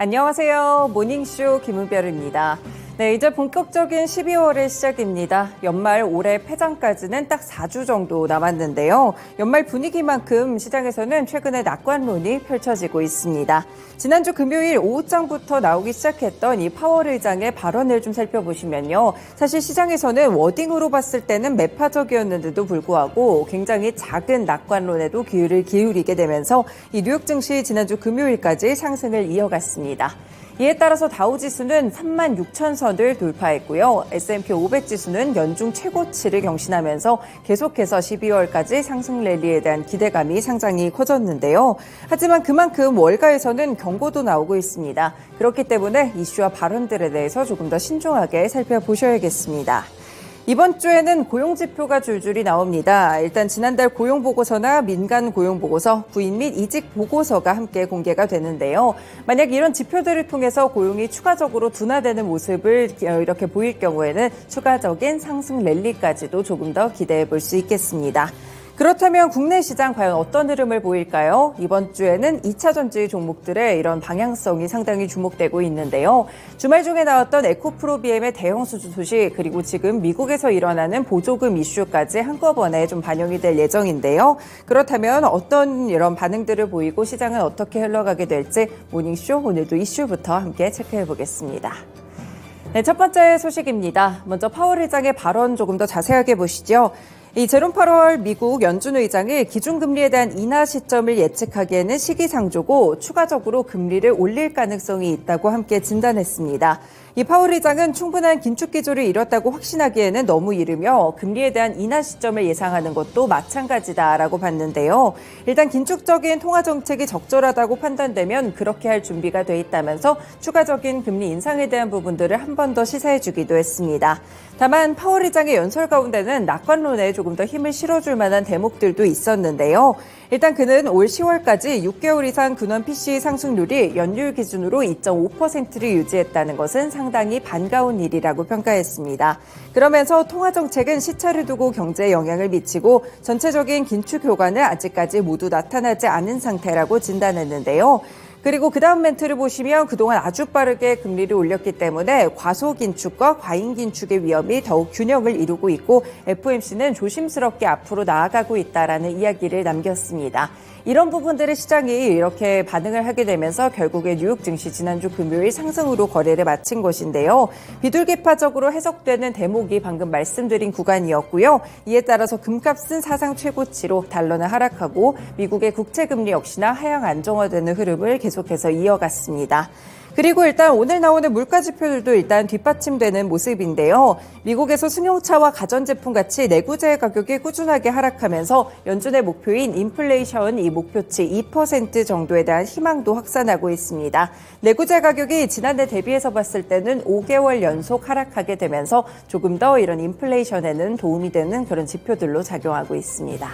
안녕하세요. 모닝쇼 김은별입니다. 네, 이제 본격적인 12월의 시작입니다. 연말 올해 폐장까지는 딱 4주 정도 남았는데요. 연말 분위기만큼 시장에서는 최근에 낙관론이 펼쳐지고 있습니다. 지난주 금요일 오후장부터 나오기 시작했던 이 파월 의장의 발언을 좀 살펴보시면요. 사실 시장에서는 워딩으로 봤을 때는 매파적이었는데도 불구하고 굉장히 작은 낙관론에도 귀를 기울이게 되면서 이 뉴욕 증시 지난주 금요일까지 상승을 이어갔습니다. 이에 따라서 다우지수는 36,000선을 돌파했고요. S&P 500지수는 연중 최고치를 경신하면서 계속해서 12월까지 상승 랠리에 대한 기대감이 상당히 커졌는데요. 하지만 그만큼 월가에서는 경고도 나오고 있습니다. 그렇기 때문에 이슈와 발언들에 대해서 조금 더 신중하게 살펴보셔야겠습니다. 이번 주에는 고용지표가 줄줄이 나옵니다. 일단 지난달 고용보고서나 민간 고용보고서, 부인 및 이직 보고서가 함께 공개가 되는데요. 만약 이런 지표들을 통해서 고용이 추가적으로 둔화되는 모습을 이렇게 보일 경우에는 추가적인 상승 랠리까지도 조금 더 기대해 볼 수 있겠습니다. 그렇다면 국내 시장 과연 어떤 흐름을 보일까요? 이번 주에는 2차 전지 종목들의 이런 방향성이 상당히 주목되고 있는데요. 주말 중에 나왔던 에코프로비엠의 대형 수주 소식, 그리고 지금 미국에서 일어나는 보조금 이슈까지 한꺼번에 좀 반영이 될 예정인데요. 그렇다면 어떤 이런 반응들을 보이고 시장은 어떻게 흘러가게 될지 모닝쇼 오늘도 이슈부터 함께 체크해 보겠습니다. 네, 첫 번째 소식입니다. 먼저 파월 의장의 발언 조금 더 자세하게 보시죠. 이 제롬 파월 미국 연준 의장이 기준금리에 대한 인하 시점을 예측하기에는 시기상조고 추가적으로 금리를 올릴 가능성이 있다고 함께 진단했습니다. 이 파월 의장은 충분한 긴축 기조를 이뤘다고 확신하기에는 너무 이르며 금리에 대한 인하 시점을 예상하는 것도 마찬가지다라고 봤는데요. 일단 긴축적인 통화 정책이 적절하다고 판단되면 그렇게 할 준비가 돼 있다면서 추가적인 금리 인상에 대한 부분들을 한 번 더 시사해 주기도 했습니다. 다만 파월 의장의 연설 가운데는 낙관론에 조금 더 힘을 실어줄 만한 대목들도 있었는데요. 일단 그는 올 10월까지 6개월 이상 근원 PCE 상승률이 연율 기준으로 2.5%를 유지했다는 것은 상당히 반가운 일이라고 평가했습니다. 그러면서 통화 정책은 시차를 두고 경제에 영향을 미치고 전체적인 긴축 효과는 아직까지 모두 나타나지 않은 상태라고 진단했는데요. 그리고 그 다음 멘트를 보시면 그동안 아주 빠르게 금리를 올렸기 때문에 과소긴축과 과잉긴축의 위험이 더욱 균형을 이루고 있고 FOMC는 조심스럽게 앞으로 나아가고 있다라는 이야기를 남겼습니다. 이런 부분들의 시장이 이렇게 반응을 하게 되면서 결국에 뉴욕 증시 지난주 금요일 상승으로 거래를 마친 것인데요. 비둘기파적으로 해석되는 대목이 방금 말씀드린 구간이었고요. 이에 따라서 금값은 사상 최고치로 달러는 하락하고 미국의 국채금리 역시나 하향 안정화되는 흐름을 계속해서 이어갔습니다. 그리고 일단 오늘 나오는 물가 지표들도 일단 뒷받침되는 모습인데요. 미국에서 승용차와 가전제품 같이 내구재 가격이 꾸준하게 하락하면서 연준의 목표인 인플레이션 이 목표치 2% 정도에 대한 희망도 확산하고 있습니다. 내구재 가격이 지난해 대비해서 봤을 때는 5개월 연속 하락하게 되면서 조금 더 이런 인플레이션에는 도움이 되는 그런 지표들로 작용하고 있습니다.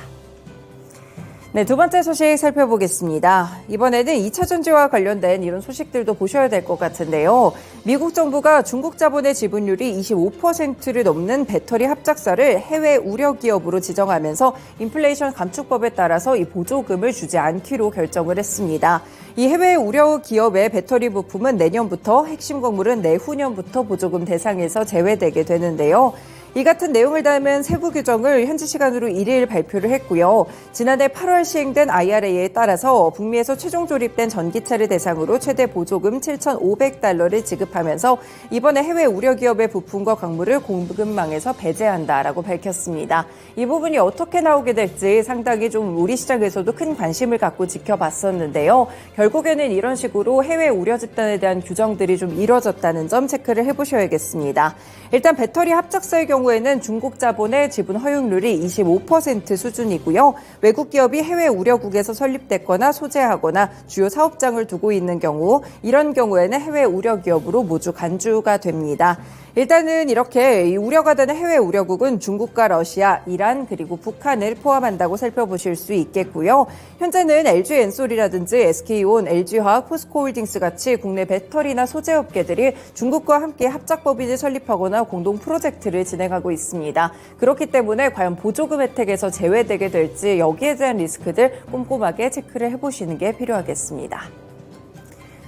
네, 두 번째 소식 살펴보겠습니다. 이번에는 2차 전지와 관련된 이런 소식들도 보셔야 될 것 같은데요. 미국 정부가 중국 자본의 지분율이 25%를 넘는 배터리 합작사를 해외 우려 기업으로 지정하면서 인플레이션 감축법에 따라서 이 보조금을 주지 않기로 결정을 했습니다. 이 해외 우려 기업의 배터리 부품은 내년부터, 핵심 광물은 내후년부터 보조금 대상에서 제외되게 되는데요. 이 같은 내용을 담은 세부 규정을 현지 시간으로 1일 발표를 했고요. 지난해 8월 시행된 IRA에 따라서 북미에서 최종 조립된 전기차를 대상으로 최대 보조금 7,500달러를 지급하면서 이번에 해외 우려 기업의 부품과 광물을 공급망에서 배제한다라고 밝혔습니다. 이 부분이 어떻게 나오게 될지 상당히 좀 우리 시장에서도 큰 관심을 갖고 지켜봤었는데요. 결국에는 이런 식으로 해외 우려 집단에 대한 규정들이 좀 이뤄졌다는 점 체크를 해보셔야겠습니다. 일단 배터리 합작사의 경우에는 중국 자본의 지분 허용률이 25% 수준이고요. 외국 기업이 해외 우려국에서 설립됐거나 소재하거나 주요 사업장을 두고 있는 경우, 이런 경우에는 해외 우려 기업으로 모두 간주가 됩니다. 일단은 이렇게 우려가 되는 해외 우려국은 중국과 러시아, 이란 그리고 북한을 포함한다고 살펴보실 수 있겠고요. 현재는 LG 엔솔이라든지 SK온, LG화학, 포스코홀딩스 같이 국내 배터리나 소재 업계들이 중국과 함께 합작법인을 설립하거나 공동 프로젝트를 진행하고 있습니다. 그렇기 때문에 과연 보조금 혜택에서 제외되게 될지 여기에 대한 리스크들 꼼꼼하게 체크를 해보시는 게 필요하겠습니다.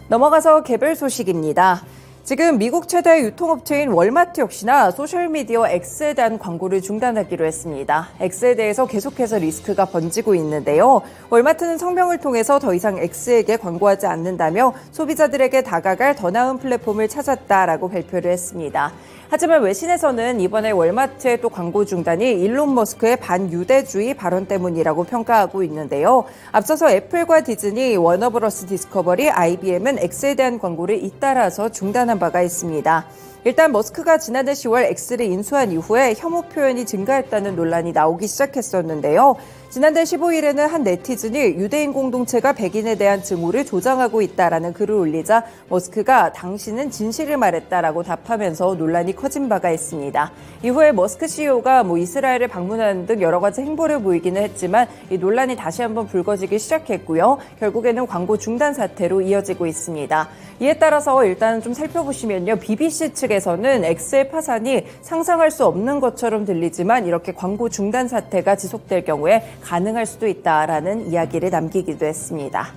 넘어가서 개별 소식입니다. 지금 미국 최대 유통업체인 월마트 역시나 소셜미디어 X에 대한 광고를 중단하기로 했습니다. X에 대해서 계속해서 리스크가 번지고 있는데요. 월마트는 성명을 통해서 더 이상 X에게 광고하지 않는다며 소비자들에게 다가갈 더 나은 플랫폼을 찾았다라고 발표를 했습니다. 하지만 외신에서는 이번에 월마트의 또 광고 중단이 일론 머스크의 반유대주의 발언 때문이라고 평가하고 있는데요. 앞서서 애플과 디즈니, 워너브러스 디스커버리, IBM은 X에 대한 광고를 잇따라서 중단한 바가 있습니다. 일단 머스크가 지난해 10월 X를 인수한 이후에 혐오 표현이 증가했다는 논란이 나오기 시작했었는데요. 지난달 15일에는 한 네티즌이 유대인 공동체가 백인에 대한 증오를 조장하고 있다라는 글을 올리자 머스크가 당신은 진실을 말했다라고 답하면서 논란이 커진 바가 있습니다. 이후에 머스크 CEO가 이스라엘을 방문하는 등 여러 가지 행보를 보이기는 했지만 이 논란이 다시 한번 불거지기 시작했고요. 결국에는 광고 중단 사태로 이어지고 있습니다. 이에 따라서 일단 좀 살펴보시면요. BBC 측에서는 X의 파산이 상상할 수 없는 것처럼 들리지만 이렇게 광고 중단 사태가 지속될 경우에 가능할 수도 있다라는 이야기를 남기기도 했습니다.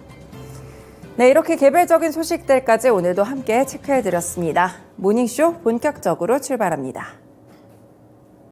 네, 이렇게 개별적인 소식들까지 오늘도 함께 체크해드렸습니다. 모닝쇼 본격적으로 출발합니다.